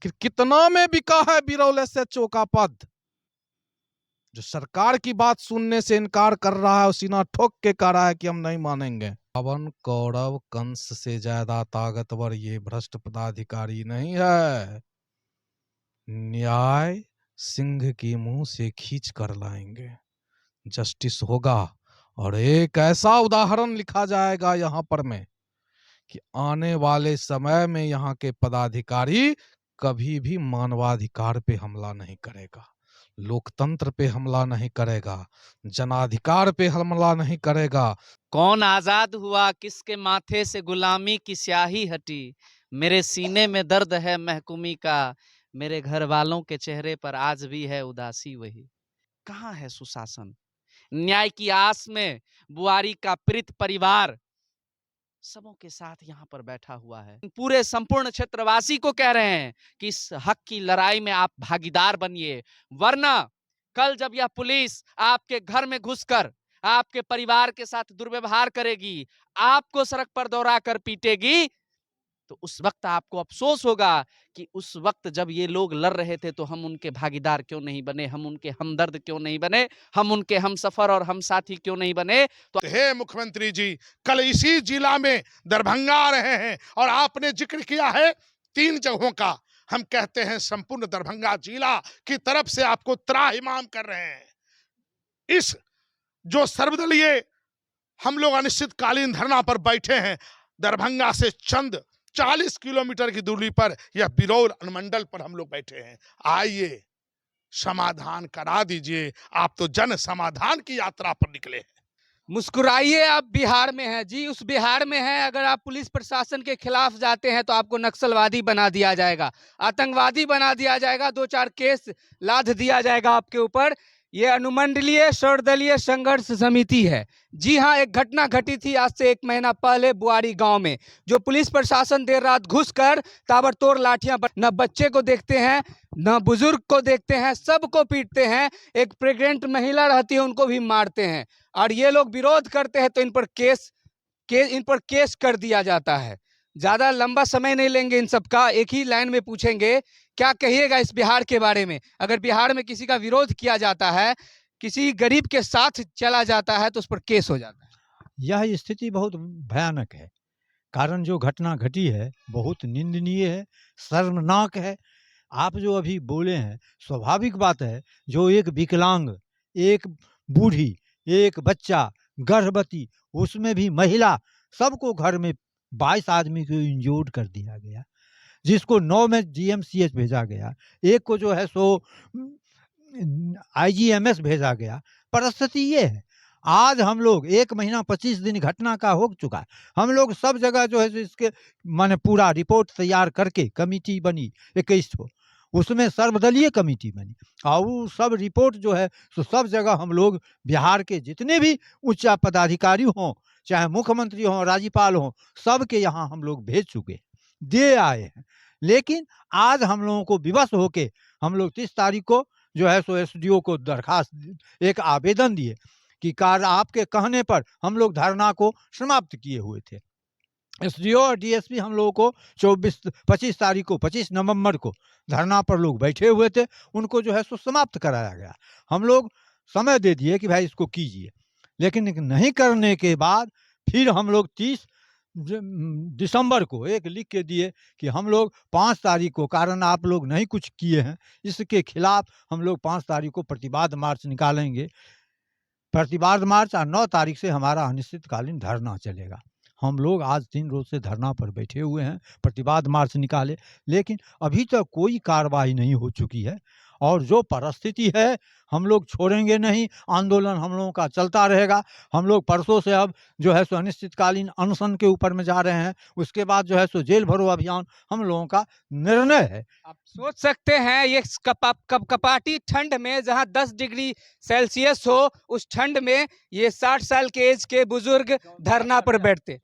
आखिर कितना में बिका है बिरौल एसएचओ का पद, जो सरकार की बात सुनने से इनकार कर रहा है और सीना ठोक के कह रहा है कि हम नहीं मानेंगे। रावण कौरव कंस से ज्यादा ताकतवर ये भ्रष्ट पदाधिकारी नहीं है। न्याय सिंह के मुंह से खींच कर लाएंगे, जस्टिस होगा और एक ऐसा उदाहरण लिखा जाएगा यहाँ पर में कि आने वाले समय में यहाँ के पदाधिकारी कभी भी मानवाधिकार पे हमला नहीं करेगा, लोकतंत्र पे हमला नहीं करेगा, जनाधिकार पे हमला नहीं करेगा। कौन आजाद हुआ, किसके माथे से गुलामी की स्याही हटी, मेरे सीने में दर्द है महकूमी का, मेरे घर वालों के चेहरे पर आज भी है उदासी वही। कहाँ है सुशासन? न्याय की आस में बुआरी का प्रीत परिवार सबों के साथ यहाँ पर बैठा हुआ है। पूरे संपूर्ण क्षेत्रवासी को कह रहे हैं कि इस हक की लड़ाई में आप भागीदार बनिए, वरना कल जब यह पुलिस आपके घर में घुसकर आपके परिवार के साथ दुर्व्यवहार करेगी, आपको सड़क पर दौड़ा कर पीटेगी, तो उस वक्त आपको अफसोस होगा कि उस वक्त जब ये लोग लड़ रहे थे तो हम उनके भागीदार क्यों नहीं बने, हम उनके हमदर्द क्यों नहीं बने, हम उनके हम सफर और हम साथी क्यों नहीं बने। तो हे मुख्यमंत्री जी, कल इसी जिला में दरभंगा आ रहे हैं और आपने जिक्र किया है 3 जगहों का। हम कहते हैं संपूर्ण दरभंगा जिला की तरफ से आपको त्राहिमाम कर रहे हैं। इस जो सर्वदलीय हम लोग अनिश्चितकालीन धरना पर बैठे हैं, दरभंगा से चंद 40 किलोमीटर की दूरी पर यह बिरौल अनुमंडल पर हम लोग बैठे हैं। आइए समाधान करा दीजिए, आप तो जन समाधान की यात्रा पर निकले हैं। मुस्कुराइए, आप बिहार में हैं जी, उस बिहार में हैं। अगर आप पुलिस प्रशासन के खिलाफ जाते हैं तो आपको नक्सलवादी बना दिया जाएगा, आतंकवादी बना दिया जाएगा, 2-4 केस लाद दिया जाएगा आपके ऊपर। ये अनुमंडलीय सर्वदलीय संघर्ष समिति है। जी हाँ, एक घटना घटी थी आज से 1 महीना पहले बुआरी गांव में, जो पुलिस प्रशासन देर रात घुसकर ताबड़तोड़ लाठियां, न बच्चे को देखते हैं न बुजुर्ग को देखते हैं, सबको पीटते हैं। एक प्रेग्नेंट महिला रहती है उनको भी मारते हैं, और ये लोग विरोध करते हैं तो इन पर केस कर दिया जाता है। ज्यादा लंबा समय नहीं लेंगे इन सब का, एक ही लाइन में पूछेंगे क्या कहिएगा इस बिहार के बारे में। अगर बिहार में किसी का विरोध किया जाता है, किसी गरीब के साथ चला जाता है, तो उस पर केस हो जाता है। यह स्थिति बहुत भयानक है। कारण जो घटना घटी है बहुत निंदनीय है, शर्मनाक है। आप जो अभी बोले हैं स्वाभाविक बात है, जो एक विकलांग, एक बूढ़ी, एक बच्चा, गर्भवती, उसमें भी महिला, सबको घर में 22 आदमी को इंजोर्ड कर दिया गया, जिसको 9 में जीएमसीएच भेजा गया, एक को जो है सो आईजीएमएस भेजा गया। परिस्थिति ये है, आज हम लोग 1 महीना 25 दिन घटना का हो चुका है, हम लोग सब जगह जो है इसके माने पूरा रिपोर्ट तैयार करके कमेटी बनी 21 ठो, उसमें सर्वदलीय कमेटी बनी, और वो सब रिपोर्ट जो है सो सब जगह हम लोग बिहार के जितने भी उच्च पदाधिकारी हों, चाहे मुख्यमंत्री हों, राज्यपाल हों, सबके यहाँ हम लोग भेज चुके, दे आए हैं। लेकिन आज हम लोगों को विवश होके हम लोग 30 तारीख को जो है सो एसडीओ को दरखास्त, एक आवेदन दिए कि कार आपके कहने पर हम लोग धरना को समाप्त किए हुए थे। एसडीओ और डीएसपी हम लोगों को 25 नवंबर को धरना पर लोग बैठे हुए थे, उनको जो है सो समाप्त कराया गया। हम लोग समय दे दिए कि भाई इसको कीजिए, लेकिन नहीं करने के बाद फिर हम लोग 30 दिसंबर को एक लिख के दिए कि हम लोग 5 तारीख को, कारण आप लोग नहीं कुछ किए हैं, इसके खिलाफ हम लोग 5 तारीख को प्रतिवाद मार्च निकालेंगे। प्रतिवाद मार्च और 9 तारीख से हमारा अनिश्चितकालीन धरना चलेगा। हम लोग आज 3 रोज से धरना पर बैठे हुए हैं, प्रतिवाद मार्च निकाले, लेकिन अभी तक कोई कार्रवाई नहीं हो चुकी है। और जो परिस्थिति है हम लोग छोड़ेंगे नहीं, आंदोलन हम लोगों का चलता रहेगा। हम लोग परसों से अब जो है सो अनिश्चितकालीन अनशन के ऊपर में जा रहे हैं, उसके बाद जो है सो जेल भरो अभियान हम लोगों का निर्णय है। आप सोच सकते हैं ये कपाटी ठंड में जहां 10 डिग्री सेल्सियस हो, उस ठंड में ये 60 साल के एज के बुजुर्ग धरना पर बैठते,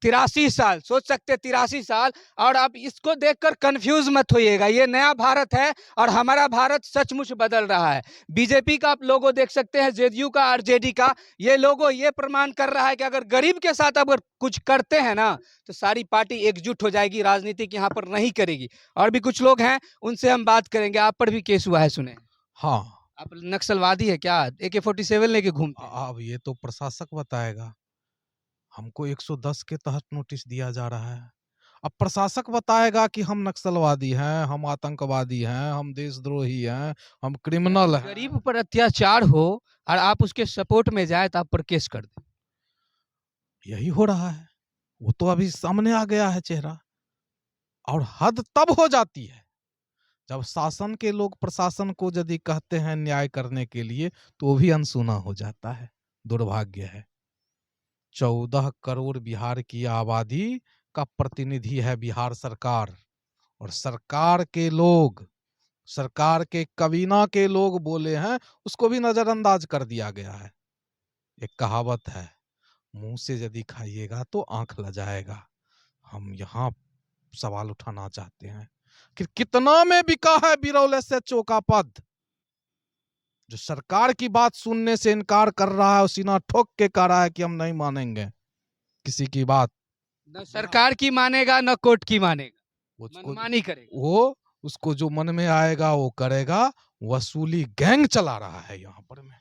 83 साल, सोच सकते 83 साल। और अब इसको देखकर कंफ्यूज मत होइएगा, ये नया भारत है और हमारा भारत सचमुच बदल रहा है। बीजेपी का आप लोगो देख सकते हैं, जेडीयू का, आरजेडी का। ये लोगो ये प्रमाण कर रहा है कि अगर गरीब के साथ अगर कुछ करते हैं ना, तो सारी पार्टी एकजुट हो जाएगी, राजनीतिक यहाँ पर नहीं करेगी। और भी कुछ लोग हैं, उनसे हम बात करेंगे। आप पर भी केस हुआ है सुने? हाँ, आप नक्सलवादी है क्या? AK-47 लेके घूमते हैं? अब ये तो प्रशासक बताएगा। हमको 110 के तहत नोटिस दिया जा रहा है। अब प्रशासक बताएगा कि हम नक्सलवादी हैं, हम आतंकवादी हैं, हम देशद्रोही हैं, हम क्रिमिनल हैं। गरीब पर अत्याचार हो और आप उसके सपोर्ट में जाए तो आप पर केस कर दें। यही हो रहा है। वो तो अभी सामने आ गया है चेहरा। और हद तब हो जाती है जब शासन के लोग प्रशासन को यदि कहते हैं न्याय करने के लिए, तो वो भी अनसुना हो जाता है। दुर्भाग्य है। 14 करोड़ बिहार की आबादी का प्रतिनिधि है बिहार सरकार, और सरकार के लोग, सरकार के कबीना के लोग बोले हैं, उसको भी नजरअंदाज कर दिया गया है। एक कहावत है, मुंह से यदि खाइएगा तो आंख लजाएगा। हम यहाँ सवाल उठाना चाहते हैं कि कितना में बिका है बिरौल SHO का पद, जो सरकार की बात सुनने से इनकार कर रहा है और सीना ठोक के कह रहा है कि हम नहीं मानेंगे किसी की बात। न सरकार की मानेगा, न कोर्ट की मानेगा, उसको मनमानी करेगा। वो उसको जो मन में आएगा वो करेगा। वसूली गैंग चला रहा है यहाँ पर में।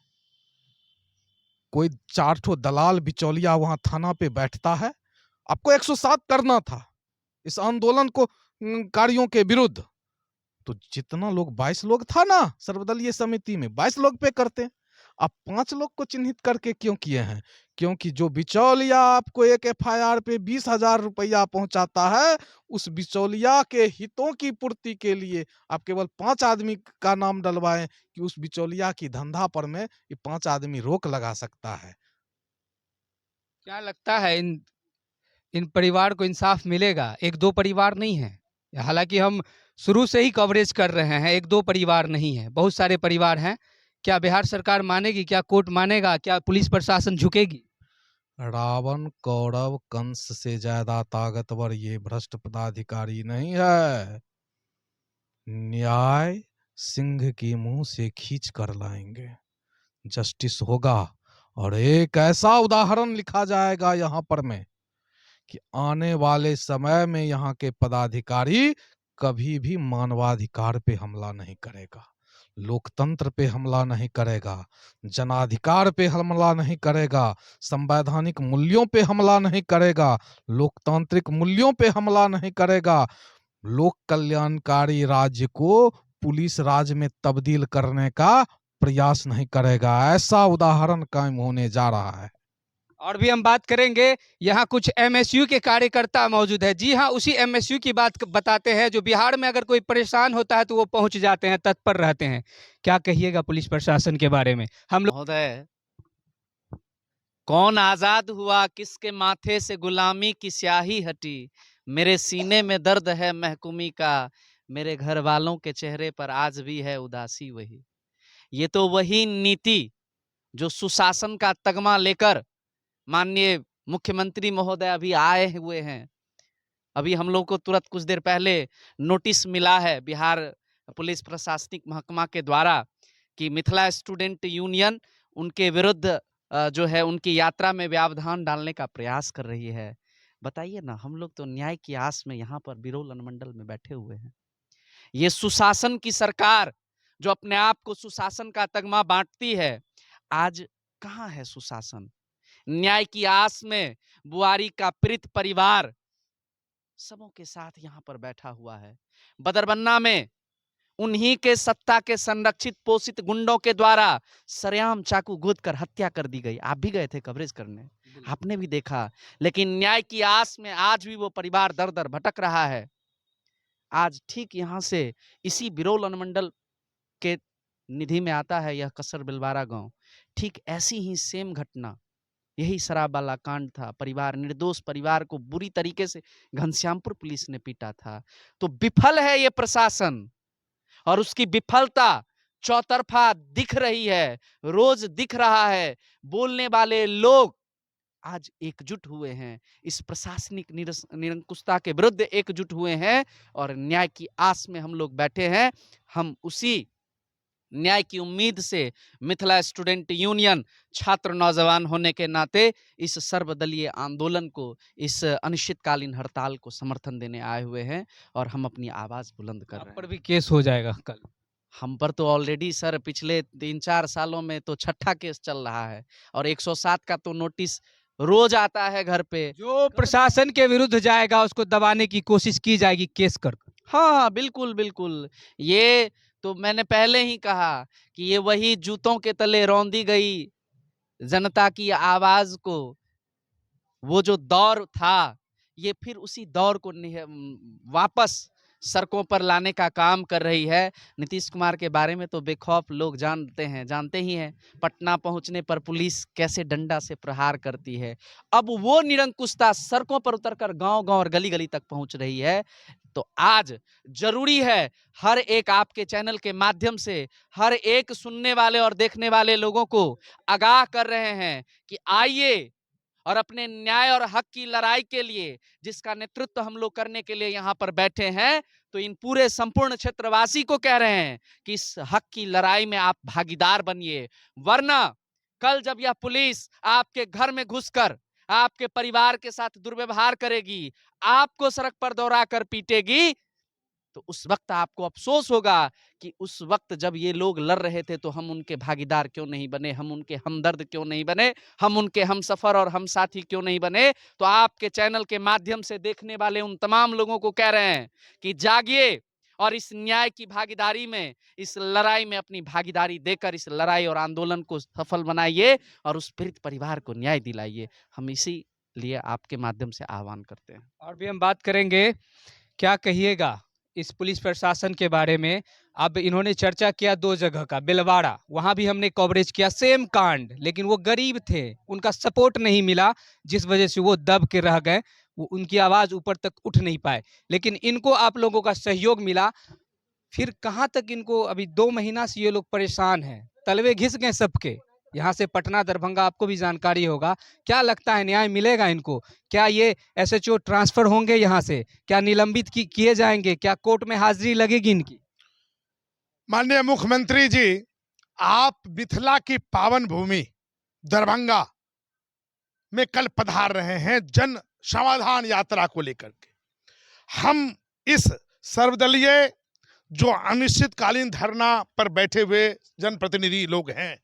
कोई 4 ठो दलाल बिचौलिया वहां थाना पे बैठता है। आपको 107 करना था इस आंदोलन को कारियों के विरुद्ध, तो जितना लोग 22 लोग था ना सर्वदलीय समिति में, 22 लोग पे करते। अब 5 लोग को चिन्हित करके क्यों किए हैं? क्योंकि जो बिचौलिया आपको एक FIR पे 20,000 रुपया पहुंचाता है, उस बिचौलिया के हितों की पूर्ति के लिए आप केवल 5 आदमी का नाम डलवाएं कि उस बिचौलिया की धंधा पर में ये 5 आदमी रोक लगा सकता है। क्या लगता है इन इन परिवार को इंसाफ मिलेगा? एक दो परिवार नहीं है, हालांकि हम शुरू से ही कवरेज कर रहे हैं, एक दो परिवार नहीं है, बहुत सारे परिवार हैं। क्या बिहार सरकार मानेगी? क्या कोर्ट मानेगा? क्या पुलिस प्रशासन झुकेगी? रावण कौरव कंस से ज्यादा ताकतवर ये भ्रष्ट पदाधिकारी नहीं है। न्याय सिंह की मुंह से खींच कर लाएंगे। जस्टिस होगा और एक ऐसा उदाहरण लिखा जाएगा यहाँ पर में कि आने वाले समय में यहाँ के पदाधिकारी कभी भी मानवाधिकार पे हमला नहीं करेगा, लोकतंत्र पे हमला नहीं करेगा, जनाधिकार पे हमला नहीं करेगा, संवैधानिक मूल्यों पे हमला नहीं करेगा, लोकतांत्रिक मूल्यों पे हमला नहीं करेगा, लोक कल्याणकारी राज्य को पुलिस राज में तब्दील करने का प्रयास नहीं करेगा। ऐसा उदाहरण कायम होने जा रहा है। और भी हम बात करेंगे। यहाँ कुछ MSU के कार्यकर्ता मौजूद है। जी हाँ, उसी MSU की बात बताते हैं जो बिहार में अगर कोई परेशान होता है तो वो पहुंच जाते हैं, तत्पर रहते हैं। क्या कहिएगा पुलिस प्रशासन के बारे में? हम लोग महोदय, कौन आजाद हुआ, किसके माथे से गुलामी की स्याही हटी, मेरे सीने में दर्द है महकूमी का, मेरे घर वालों के चेहरे पर आज भी है उदासी वही। ये तो वही नीति जो सुशासन का तगमा लेकर माननीय मुख्यमंत्री महोदय अभी आए हुए हैं। अभी हम लोग को तुरंत कुछ देर पहले नोटिस मिला है बिहार पुलिस प्रशासनिक महकमा के द्वारा कि मिथिला स्टूडेंट यूनियन उनके विरुद्ध जो है उनकी यात्रा में व्यवधान डालने का प्रयास कर रही है। बताइए ना, हम लोग तो न्याय की आस में यहाँ पर बिरोल अनुमंडल में बैठे हुए हैं। ये सुशासन की सरकार जो अपने आप को सुशासन का तगमा बांटती है, आज कहाँ है सुशासन? न्याय की आस में बुआरी का पीड़ित परिवार सबों के साथ यहाँ पर बैठा हुआ है। बदरबन्ना में उन्हीं के सत्ता के संरक्षित पोषित गुंडों के द्वारा सरेआम चाकू गोद कर हत्या कर दी गई। आप भी गए थे कवरेज करने, आपने भी देखा। लेकिन न्याय की आस में आज भी वो परिवार दर दर भटक रहा है। आज ठीक यहाँ से इसी बिरोल अनुमंडल के निधि में आता है यह कसर बिलवारा गांव। ठीक ऐसी ही सेम घटना, यही शराब वाला कांड था। परिवार, निर्दोष परिवार को बुरी तरीके से घनश्यामपुर पुलिस ने पीटा था। तो विफल है ये प्रशासन और उसकी विफलता चौतरफा दिख रही है, रोज दिख रहा है। बोलने वाले लोग आज एकजुट हुए हैं, इस प्रशासनिक निरंकुशता के विरुद्ध एकजुट हुए हैं और न्याय की आस में हम लोग बैठे हैं। हम उसी न्याय की उम्मीद से मिथिला स्टूडेंट यूनियन छात्र नौजवान होने के नाते इस सर्वदलीय आंदोलन को, इस अनिश्चितकालीन हड़ताल को समर्थन देने आए हुए हैं और हम अपनी आवाज बुलंद कर रहे आप पर हैं। भी केस हो जाएगा कल। हम पर तो ऑलरेडी सर पिछले 3-4 सालों में तो छठा केस चल रहा है और 107 का तो नोटिस रोज आता है घर पे। जो प्रशासन के विरुद्ध जाएगा उसको दबाने की कोशिश की जाएगी केस कर। हाँ, बिल्कुल, बिल्कुल। ये तो मैंने पहले ही कहा कि ये वही जूतों के तले रौंदी गई जनता की आवाज को, वो जो दौर था, ये फिर उसी दौर को वापस सड़कों पर लाने का काम कर रही है। नीतीश कुमार के बारे में तो बेखौफ लोग जानते ही हैं। पटना पहुंचने पर पुलिस कैसे डंडा से प्रहार करती है। अब वो निरंकुशता सड़कों पर उतरकर गांव-गांव और गली-गली तक पहुंच रही है। तो आज जरूरी है हर एक आपके चैनल के माध्यम से हर एक सुनने वाले और देखने वाले लोगों को आगाह कर रहे हैं कि आइए और अपने न्याय और हक की लड़ाई के लिए जिसका नेतृत्व हम लोग करने के लिए यहाँ पर बैठे हैं, तो इन पूरे संपूर्ण क्षेत्रवासी को कह रहे हैं कि इस हक की लड़ाई में आप भागीदार बनिए। वरना कल जब यह पुलिस आपके घर में घुसकर आपके परिवार के साथ दुर्व्यवहार करेगी, आपको सड़क पर दौड़ा कर पीटेगी, तो उस वक्त आपको अफसोस होगा कि उस वक्त जब ये लोग लड़ रहे थे तो हम उनके भागीदार क्यों नहीं बने, हम उनके हमदर्द क्यों नहीं बने, हम उनके हमसफर और हम साथी क्यों नहीं बने। तो आपके चैनल के माध्यम से देखने वाले उन तमाम लोगों को कह रहे हैं कि जागिए और इस न्याय की भागीदारी में, इस लड़ाई में अपनी भागीदारी देकर इस लड़ाई और आंदोलन को सफल बनाइए और उस पीड़ित परिवार को न्याय दिलाइए। हम इसी लिए आपके माध्यम से आह्वान करते हैं। और भी हम बात करेंगे, क्या कहिएगा इस पुलिस प्रशासन के बारे में। अब इन्होंने चर्चा किया 2 जगह का, बेलवाड़ा वहां भी हमने कवरेज किया, सेम कांड, लेकिन वो गरीब थे, उनका सपोर्ट नहीं मिला, जिस वजह से वो दब के रह गए, वो उनकी आवाज ऊपर तक उठ नहीं पाए। लेकिन इनको आप लोगों का सहयोग मिला, फिर कहाँ तक इनको, अभी 2 महीना से ये लोग परेशान हैं, तलवे घिस गए सबके, यहाँ से पटना दरभंगा, आपको भी जानकारी होगा। क्या लगता है न्याय मिलेगा इनको? क्या ये एसएचओ ट्रांसफर होंगे यहाँ से? क्या निलंबित किए जाएंगे? क्या कोर्ट में हाजिरी लगेगी इनकी? माननीय मुख्यमंत्री जी, आप मिथिला की पावन भूमि दरभंगा में कल पधार रहे हैं जन समाधान यात्रा को लेकर के। हम इस सर्वदलीय जो अनिश्चितकालीन धरना पर बैठे हुए जनप्रतिनिधि लोग हैं,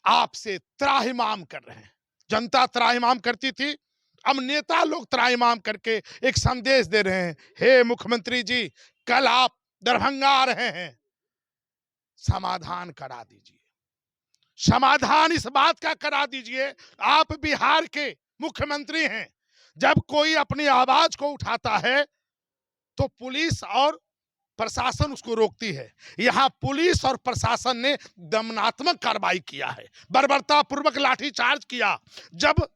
आपसे त्राहिमाम कर रहे हैं। जनता त्राहिमाम करती थी, अब नेता लोग त्राहिमाम करके एक संदेश दे रहे हैं, हे मुख्यमंत्री जी, कल आप दरभंगा आ रहे हैं, समाधान करा दीजिए। समाधान इस बात का करा दीजिए, आप बिहार के मुख्यमंत्री हैं, जब कोई अपनी आवाज को उठाता है तो पुलिस और प्रशासन उसको रोकती है। यहां पुलिस और प्रशासन ने दमनात्मक कार्रवाई किया है, बर्बरता पूर्वक लाठीचार्ज किया। जब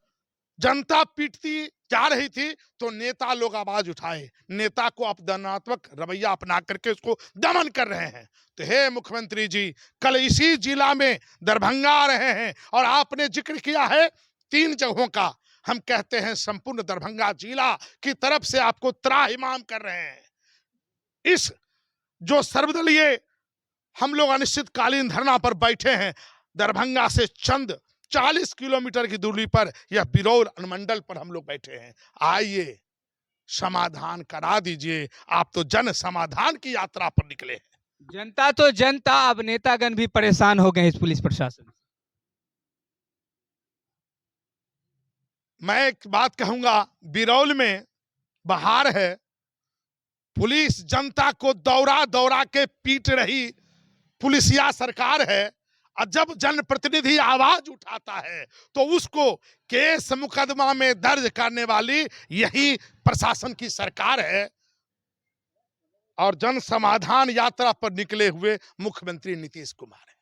जनता पीटती जा रही थी तो नेता लोग आवाज उठाए, नेता को आप दमनात्मक रवैया अपना करके उसको दमन कर रहे हैं। तो हे मुख्यमंत्री जी, कल इसी जिला में दरभंगा आ रहे हैं और आपने जिक्र किया है 3 जगहों का। हम कहते हैं संपूर्ण दरभंगा जिला की तरफ से आपको त्राहिमाम कर रहे हैं। इस जो सर्वदलीय हम लोग अनिश्चितकालीन धरना पर बैठे हैं, दरभंगा से चंद 40 किलोमीटर की दूरी पर यह बिरौल अनुमंडल पर हम लोग बैठे हैं। आइए समाधान करा दीजिए, आप तो जन समाधान की यात्रा पर निकले हैं। जनता तो जनता, अब नेतागण भी परेशान हो गए इस पुलिस प्रशासन। मैं एक बात कहूंगा, बिरौल में बहार है, पुलिस जनता को दौड़ा दौड़ा के पीट रही पुलिसिया सरकार है, और जब जनप्रतिनिधि आवाज उठाता है तो उसको केस मुकदमा में दर्ज करने वाली यही प्रशासन की सरकार है। और जन समाधान यात्रा पर निकले हुए मुख्यमंत्री नीतीश कुमार है।